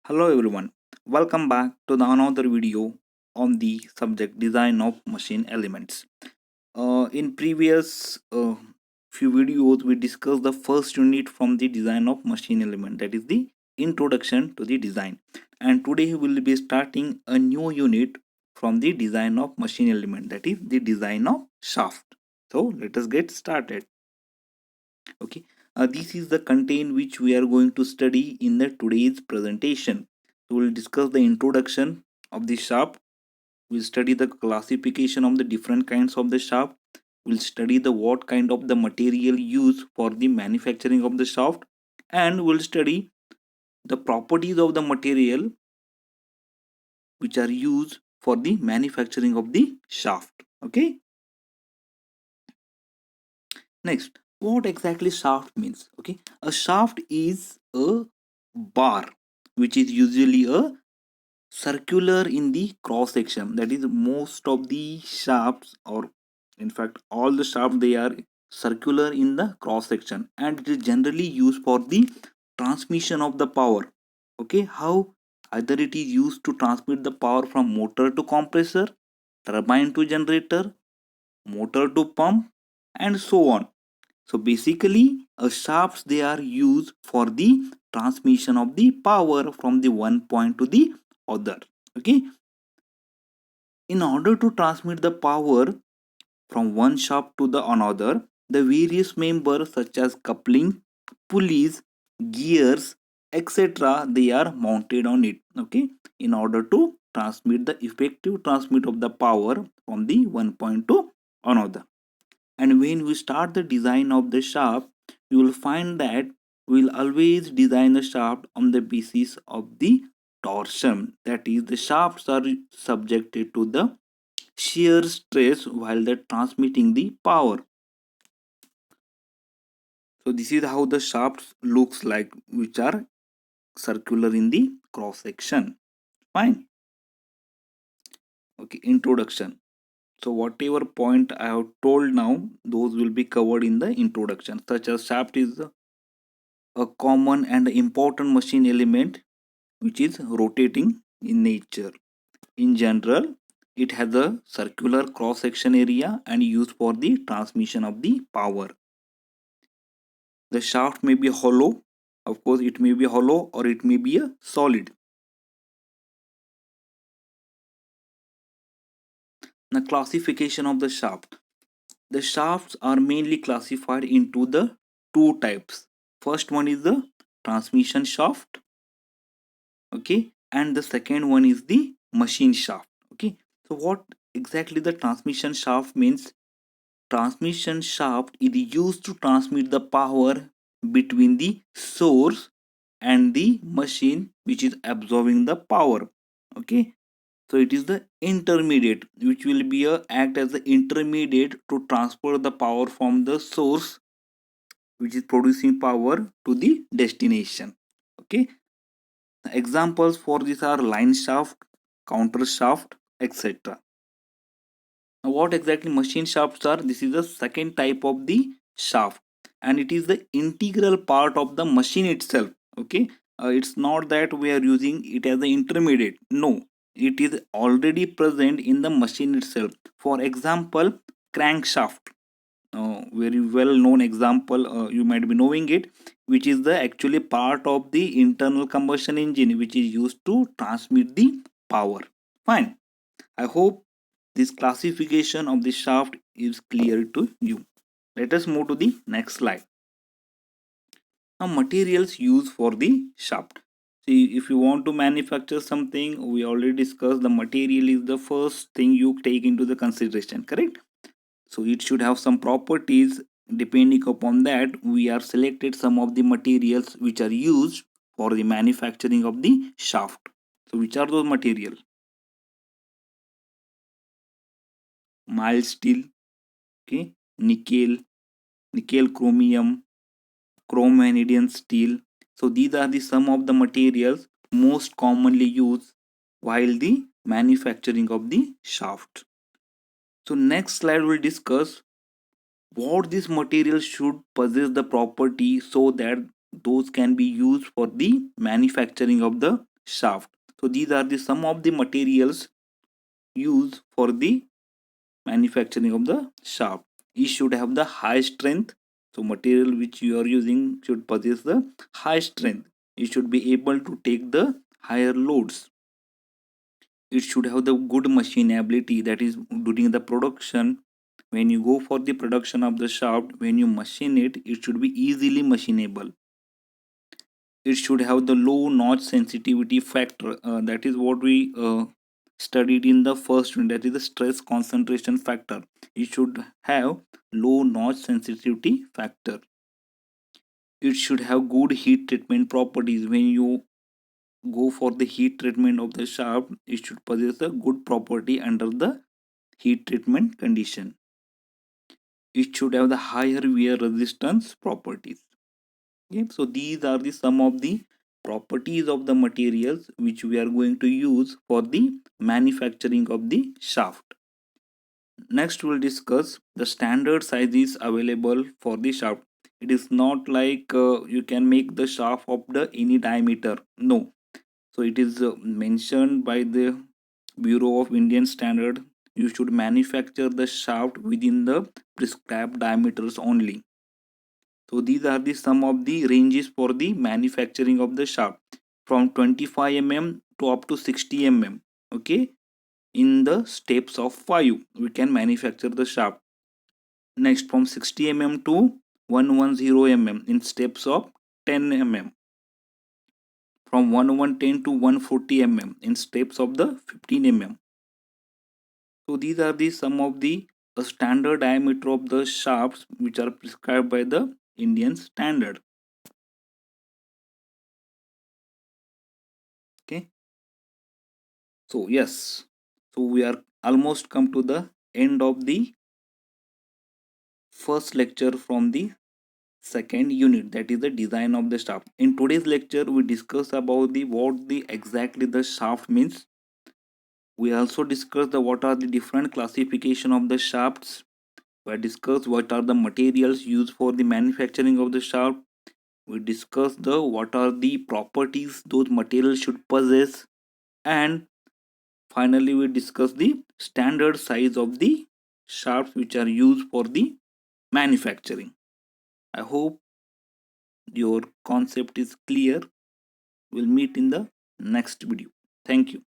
Hello everyone, welcome back to the another video on the subject design of machine elements. In previous few videos, we discussed the first unit from the design of machine element, that is the introduction to the design. And today we will be starting a new unit from the design of machine element, that is the design of shaft. So let us get started. Okay, this is the content which we are going to study in the today's presentation. So we'll discuss the introduction of the shaft. We'll study the classification of the different kinds of the shaft. We'll study the what kind of the material used for the manufacturing of the shaft, and we'll study the properties of the material which are used for the manufacturing of the shaft. Okay, next, what exactly shaft means? Okay, a shaft is a bar which is usually a circular in the cross section. That is, most of the shafts, or in fact all the shafts, they are circular in the cross section, and it is generally used for the transmission of the power. Okay, how? Either it is used to transmit the power from motor to compressor, turbine to generator, motor to pump, and so on. So basically, shafts, they are used for the transmission of the power from the one point to the other. Okay, in order to transmit the power from one shaft to the another, the various members such as coupling, pulleys, gears, etc., they are mounted on it. Okay, in order to transmit the effective transmit of the power from the one point to another. And when we start the design of the shaft, you will find that we will always design the shaft on the basis of the torsion. That is, the shafts are subjected to the shear stress while they're transmitting the power. So this is how the shafts looks like, which are circular in the cross section. Fine. Okay, introduction. So whatever point I have told now, those will be covered in the introduction. Such as shaft is a common and important machine element which is rotating in nature. In general, it has a circular cross section area and used for the transmission of the power. The shaft may be hollow, of course, it may be hollow or it may be a solid. The classification of the shaft. The shafts are mainly classified into the two types. First one is the transmission shaft, okay, and the second one is the machine shaft. Okay, so what exactly the transmission shaft means? Transmission shaft is used to transmit the power between the source and the machine which is absorbing the power. Okay, so it is the intermediate which will be a act as the intermediate to transfer the power from the source which is producing power to the destination. Okay, examples for this are line shaft, counter shaft, etc. Now, what exactly machine shafts are? This is the second type of the shaft, and it is the integral part of the machine itself. Okay, it's not that we are using it as the intermediate. No, it is already present in the machine itself. For example, crankshaft, very well known example, you might be knowing it, which is the actually part of the internal combustion engine which is used to transmit the power. Fine, I hope this classification of the shaft is clear to you. Let us move to the next slide. Now, materials used for the shaft. See, if you want to manufacture something, we already discussed the material is the first thing you take into the consideration, correct? So it should have some properties. Depending upon that, we are selected some of the materials which are used for the manufacturing of the shaft. So which are those materials? Mild steel, okay, nickel chromium, chrome vanadium steel. So these are the some of the materials most commonly used while the manufacturing of the shaft. So next slide will discuss what this material should possess the property so that those can be used for the manufacturing of the shaft. So these are the some of the materials used for the manufacturing of the shaft. It should have the high strength. So material which you are using should possess the high strength. It should be able to take the higher loads. It should have the good machinability, that is during the production. When you go for the production of the shaft, when you machine it, it should be easily machinable. It should have the low notch sensitivity factor. That is what we studied in the first one, that is the stress concentration factor. It should have low notch sensitivity factor. It should have good heat treatment properties. When you go for the heat treatment of the shaft, it should possess a good property under the heat treatment condition. It should have the higher wear resistance properties. Okay, so these are the some of the properties of the materials which we are going to use for the manufacturing of the shaft. Next we'll discuss the standard sizes available for the shaft. It is not like you can make the shaft of the any diameter. No. So it is mentioned by the Bureau of Indian Standard. You should manufacture the shaft within the prescribed diameters only. So these are the some of the ranges for the manufacturing of the shaft, from 25 mm to up to 60 mm. Okay, in the steps of 5 we can manufacture the shaft. Next, from 60 mm to 110 mm in steps of 10 mm. From 1110 to 140 mm in steps of the 15 mm. So these are the some of the standard diameter of the shafts which are prescribed by the Indian standard. Okay. So yes, so we are almost come to the end of the first lecture from the second unit, that is the design of the shaft. In today's lecture we discuss about the what the exactly the shaft means. We also discuss the what are the different classification of the shafts. We discuss what are the materials used for the manufacturing of the shaft. We discuss the what are the properties those materials should possess, and finally we discuss the standard size of the shafts which are used for the manufacturing. I hope your concept is clear. We'll meet in the next video. Thank you.